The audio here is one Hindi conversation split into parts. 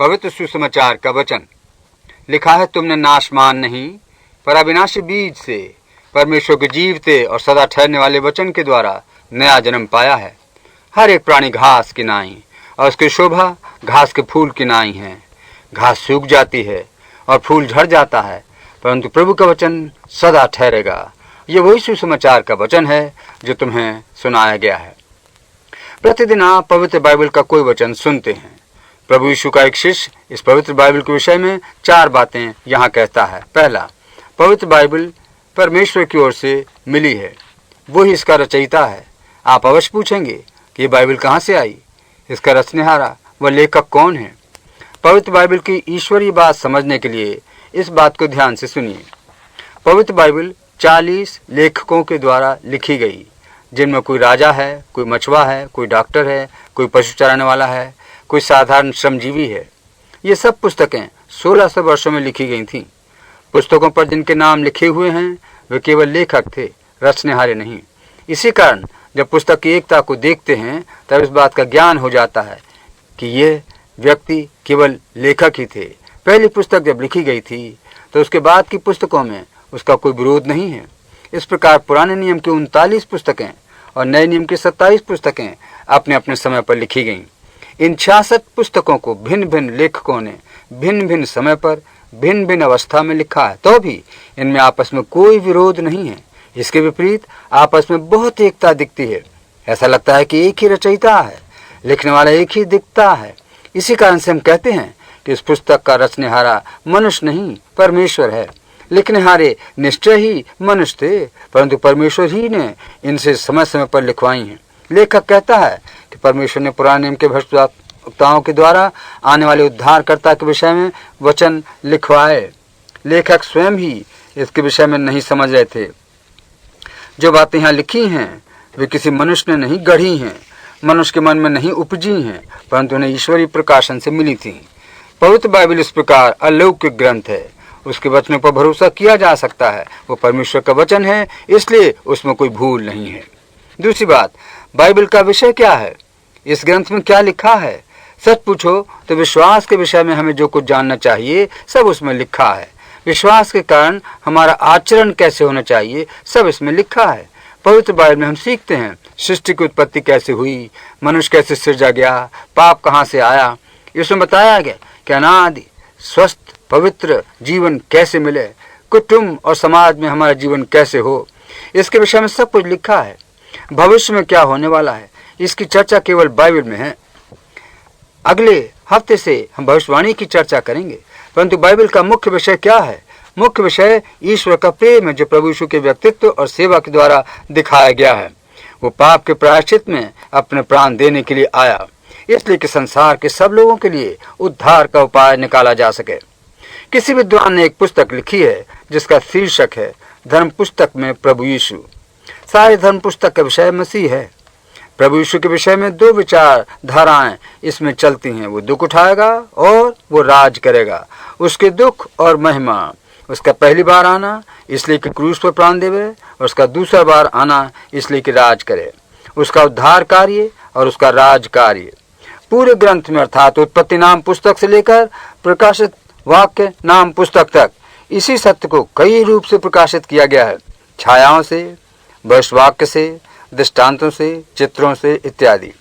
पवित्र सुसमाचार का वचन लिखा है, तुमने नाशमान नहीं पर अविनाशी बीज से परमेश्वर के जीवते और सदा ठहरने वाले वचन के द्वारा नया जन्म पाया है। हर एक प्राणी घास की नाई और उसकी शोभा घास के फूल की नाई है। घास सूख जाती है और फूल झड़ जाता है, परंतु प्रभु का वचन सदा ठहरेगा। ये वही सुसमाचार का वचन है जो तुम्हें सुनाया गया है। प्रतिदिन आप पवित्र बाइबल का कोई वचन सुनते हैं। प्रभु यीशु का एक शिष्य इस पवित्र बाइबल के विषय में 4 बातें यहाँ कहता है। पहला, पवित्र बाइबल परमेश्वर की ओर से मिली है, वो ही इसका रचयिता है। आप अवश्य पूछेंगे कि ये बाइबल कहाँ से आई, इसका रचनेहारा व लेखक कौन है। पवित्र बाइबल की ईश्वरीय बात समझने के लिए इस बात को ध्यान से सुनिए। पवित्र बाइबल 40 लेखकों के द्वारा लिखी गई, जिनमें कोई राजा है, कोई मछुआ है, कोई डॉक्टर है, कोई पशु चराने वाला है, कोई साधारण श्रमजीवी है। ये सब पुस्तकें 1600 वर्षों में लिखी गई थीं। पुस्तकों पर जिनके नाम लिखे हुए हैं वे केवल लेखक थे, रचनेहारे नहीं। इसी कारण जब पुस्तक की एकता को देखते हैं तब इस बात का ज्ञान हो जाता है कि ये व्यक्ति केवल लेखक ही थे। पहली पुस्तक जब लिखी गई थी तो उसके बाद की पुस्तकों में उसका कोई विरोध नहीं है। इस प्रकार पुराने नियम की 39 पुस्तकें और नए नियम की 27 पुस्तकें अपने अपने समय पर लिखी गईं। इन 66 पुस्तकों को भिन्न भिन्न लेखकों ने भिन्न भिन्न समय पर भिन्न भिन्न अवस्था में लिखा है, तो भी इनमें आपस में कोई विरोध नहीं है। इसके विपरीत आपस में बहुत एकता दिखती है। ऐसा लगता है कि एक ही रचयिता है, लिखने वाला एक ही दिखता है। इसी कारण से हम कहते हैं कि इस पुस्तक का रचनेहारा मनुष्य नहीं परमेश्वर है। लिखनेहारे निश्चय ही मनुष्य थे, परंतु परमेश्वर ही ने इनसे समय समय पर लिखवाई हैं। लेखक कहता है कि परमेश्वर ने पुराने नियम के भविष्यवक्ताओं के द्वारा आने वाले उद्धारकर्ता के विषय में वचन लिखवाए। लेखक स्वयं ही इसके विषय में नहीं समझ रहे थे। जो बातें यहाँ लिखी हैं वे किसी मनुष्य ने नहीं गढ़ी हैं, मनुष्य के मन में नहीं उपजी हैं, परंतु उन्हें ईश्वरीय प्रकाशन से मिली थी। पवित्र बाइबल इस प्रकार अलौकिक ग्रंथ है, उसके वचनों पर भरोसा किया जा सकता है। वो परमेश्वर का वचन है, इसलिए उसमें कोई भूल नहीं है। दूसरी बात, बाइबल का विषय क्या है, इस ग्रंथ में क्या लिखा है। सच पूछो तो विश्वास के विषय में हमें जो कुछ जानना चाहिए सब उसमें लिखा है। विश्वास के कारण हमारा आचरण कैसे होना चाहिए सब इसमें लिखा है। पवित्र बाइबल में हम सीखते हैं सृष्टि की उत्पत्ति कैसे हुई, मनुष्य कैसे सृजा गया, पाप कहाँ से आया। इसमें बताया गया कि अनादि स्वस्थ पवित्र जीवन कैसे मिले, कुटुंब और समाज में हमारा जीवन कैसे हो, इसके विषय में सब कुछ लिखा है। भविष्य में क्या होने वाला है इसकी चर्चा केवल बाइबल में है। अगले हफ्ते से हम भविष्यवाणी की चर्चा करेंगे, परंतु बाइबल का मुख्य विषय क्या है। मुख्य विषय ईश्वर का प्रेम है जो प्रभु यीशु के व्यक्तित्व और सेवा के द्वारा दिखाया गया है। वो पाप के प्रायश्चित में अपने प्राण देने के लिए आया, इसलिए कि संसार के सब लोगों के लिए उद्धार का उपाय निकाला जा सके। किसी विद्वान ने एक पुस्तक लिखी है जिसका शीर्षक है धर्म पुस्तक में प्रभु यीशु। सारे धर्म पुस्तक का विषय मसीह है। प्रभु यीशु के विषय में 2 विचार धाराएं इसमें चलती हैं। वो दुख उठाएगा और वो राज करेगा। उसके दुख और महिमा, उसका पहली बार आना इसलिए कि क्रूस पर प्राण देवे, और उसका दूसरा बार आना इसलिए कि राज करे। उसका उद्धार कार्य और उसका राज कार्य पूरे ग्रंथ में, अर्थात उत्पत्ति नाम पुस्तक से लेकर प्रकाशित वाक्य नाम पुस्तक तक इसी सत्य को कई रूप से प्रकाशित किया गया है। छायाओं से, भविष्यवाक्य से, दृष्टांतों से, चित्रों से इत्यादि।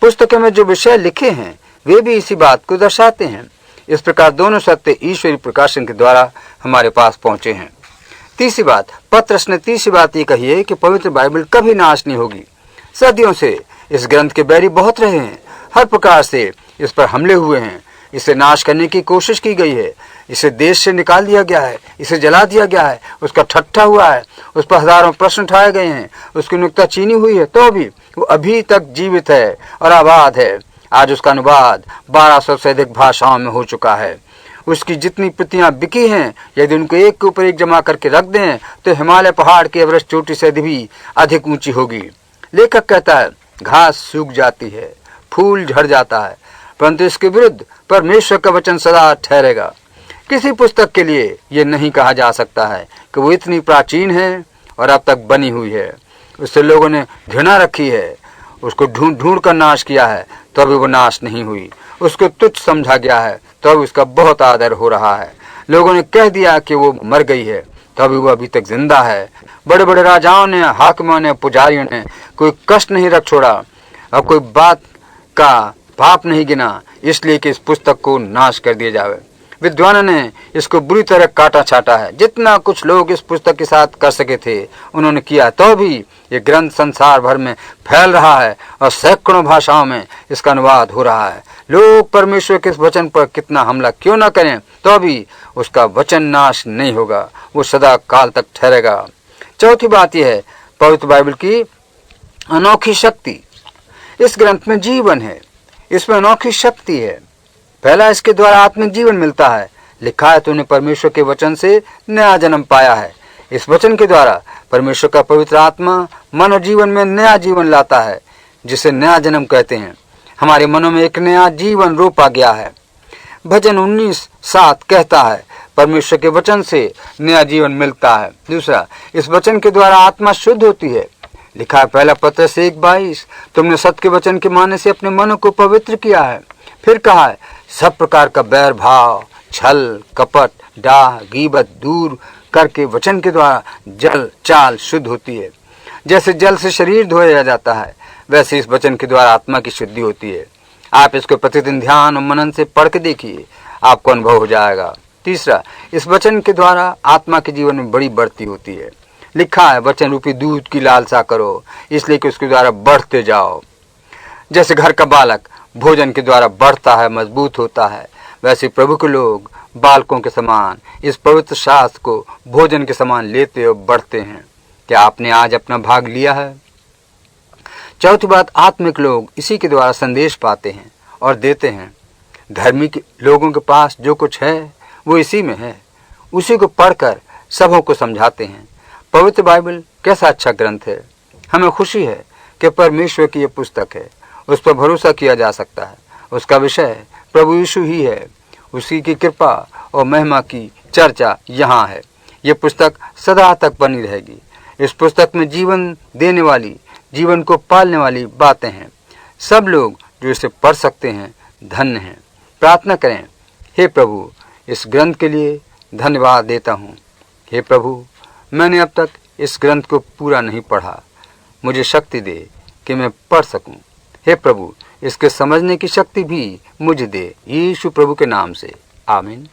पुस्तकों में जो विषय लिखे हैं वे भी इसी बात को दर्शाते हैं। इस प्रकार दोनों सत्य ईश्वरीय प्रकाशन के द्वारा हमारे पास पहुंचे हैं। तीसरी बात, पत्रस ने तीसरी बात ये कही है कि पवित्र बाइबल कभी नाश नहीं होगी। सदियों से इस ग्रंथ के बैरी बहुत रहे हैं, हर प्रकार से इस पर हमले हुए हैं, इसे नाश करने की कोशिश की गई है, इसे देश से निकाल दिया गया है, इसे जला दिया गया है, उसका ठट्ठा हुआ है, उस पर हजारों प्रश्न उठाए गए हैं, उसकी नुक्ताचीनी हुई है, तो भी वो अभी तक जीवित है और आबाद है। आज उसका अनुवाद 1200 से अधिक भाषाओं में हो चुका है। उसकी जितनी प्रतियां बिकी हैं, यदि उनको एक के ऊपर एक जमा करके रख दें तो हिमालय पहाड़ की एवरेस्ट चोटी से भी अधिक ऊंची होगी। लेखक कहता है घास सूख जाती है, फूल झड़ जाता है, परंतु इसके विरुद्ध परमेश्वर का वचन सदा ठहरेगा। किसी पुस्तक के लिए यह नहीं कहा जा सकता है कि वो इतनी प्राचीन है और अब तक बनी हुई है। उससे लोगों ने घृणा रखी है उसको ढूंढ ढूंढ कर नाश किया है तो अभी वो नाश नहीं हुई। उसको तुच्छ समझा गया है तो अभी उसका बहुत आदर हो रहा है। लोगों ने कह दिया कि वो मर गई है तो अभी वो अभी तक जिंदा है। बड़े बड़े राजाओं ने, हाकिमों ने, पुजारियों ने कोई कष्ट नहीं रख छोड़ा और कोई बात का पाप नहीं गिना, इसलिए कि इस पुस्तक को नाश कर दिया जावे। विद्वानों ने इसको बुरी तरह काटा छाटा है। जितना कुछ लोग इस पुस्तक के साथ कर सके थे उन्होंने किया, तो भी ये ग्रंथ संसार भर में फैल रहा है और सैकड़ों भाषाओं में इसका अनुवाद हो रहा है। लोग परमेश्वर के इस वचन पर कितना हमला क्यों न करें, तो भी उसका वचन नाश नहीं होगा, वो सदा काल तक ठहरेगा। चौथी बात यह है, पवित्र बाइबल की अनोखी शक्ति। इस ग्रंथ में जीवन है, इसमें अनोखी शक्ति है। पहला, इसके द्वारा आत्मिक जीवन मिलता है। लिखा है, तूने परमेश्वर के वचन से नया जन्म पाया है। इस वचन के द्वारा परमेश्वर का पवित्र आत्मा मन और जीवन में नया जीवन लाता है, जिसे नया जन्म कहते हैं। हमारे मनों में एक नया जीवन रोपा गया है। भजन 19:7 कहता है, परमेश्वर के वचन से नया जीवन मिलता है। दूसरा, इस वचन के द्वारा आत्मा शुद्ध होती है। लिखा है, पहला पत्रस 1:22, तुमने सत्य के वचन के मानने से अपने मन को पवित्र किया है। फिर कहा है, सब प्रकार का बैर भाव, छल, कपट, डाह, गीबत दूर करके वचन के द्वारा जल चाल शुद्ध होती है। जैसे जल से शरीर धोया जाता है, वैसे इस वचन के द्वारा आत्मा की शुद्धि होती है। आप इसको प्रतिदिन ध्यान और मनन से पढ़ के देखिए, आपको अनुभव हो जाएगा। तीसरा, इस वचन के द्वारा आत्मा के जीवन में बड़ी बढ़ती होती है। लिखा है, वचन रूपी दूध की लालसा करो, इसलिए कि उसके द्वारा बढ़ते जाओ। जैसे घर का बालक भोजन के द्वारा बढ़ता है, मजबूत होता है, वैसे प्रभु के लोग बालकों के समान इस पवित्र शास्त्र को भोजन के समान लेते और बढ़ते हैं। क्या आपने आज अपना भाग लिया है? चौथी बात, आत्मिक लोग इसी के द्वारा संदेश पाते हैं और देते हैं। धर्मी लोगों के पास जो कुछ है वो इसी में है, उसी को पढ़कर सबों को समझाते हैं। पवित्र बाइबल कैसा अच्छा ग्रंथ है। हमें खुशी है कि परमेश्वर की ये पुस्तक है, उस पर भरोसा किया जा सकता है। उसका विषय प्रभु यीशु ही है। उसी की कृपा और महिमा की चर्चा यहाँ है। ये पुस्तक सदा तक बनी रहेगी। इस पुस्तक में जीवन देने वाली, जीवन को पालने वाली बातें हैं। सब लोग जो इसे पढ़ सकते हैं धन्य हैं। प्रार्थना करें, हे प्रभु, इस ग्रंथ के लिए धन्यवाद देता हूँ। हे प्रभु, मैंने अब तक इस ग्रंथ को पूरा नहीं पढ़ा, मुझे शक्ति दे कि मैं पढ़ सकूं। हे प्रभु, इसके समझने की शक्ति भी मुझे दे, यीशु प्रभु के नाम से, आमीन।